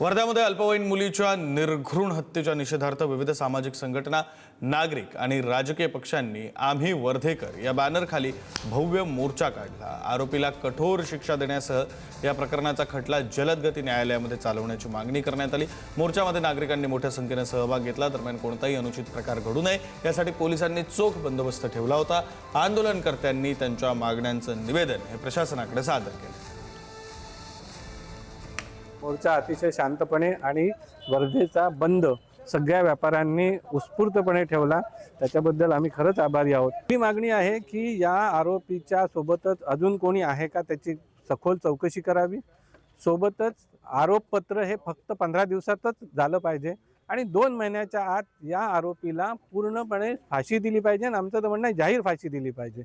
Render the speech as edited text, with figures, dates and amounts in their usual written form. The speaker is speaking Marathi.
वर्ध्यामध्ये अल्पवयीन मुलीच्या निर्घृण हत्येच्या निषेधार्थ विविध सामाजिक संघटना, नागरिक आणि राजकीय पक्षांनी आम्ही वर्धेकर या बॅनरखाली भव्य मोर्चा काढला। आरोपीला कठोर शिक्षा देण्यासह या प्रकरणाचा खटला जलद गती न्यायालयामध्ये चालवण्याची मागणी करण्यात आली। मोर्चामध्ये नागरिकांनी मोठ्या संख्येने सहभाग घेतला। दरम्यान कोणताही अनुचित प्रकार घडू नये यासाठी पोलिसांनी चोख बंदोबस्त ठेवला होता। आंदोलनकर्त्यांनी त्यांच्या मागण्यांचं निवेदन हे प्रशासनाकडे सादर केलं। मोर्चा अतिशय शांतपणे आणि वर्धेचा बंद सगळ्या व्यापाऱ्यांनी उत्स्फूर्तपणे ठेवला, त्याच्याबद्दल आम्ही खरंच आभारी आहोत। ही मागणी आहे की या आरोपीच्या सोबतच अजून कोणी आहे का त्याची सखोल चौकशी करावी। सोबतच आरोपपत्र हे फक्त 15 दिवसातच झालं पाहिजे आणि 2 महिन्याच्या आत या आरोपीला पूर्णपणे फाशी दिली पाहिजे आणि आमचं तर म्हणणं आहे जाहीर फाशी दिली पाहिजे।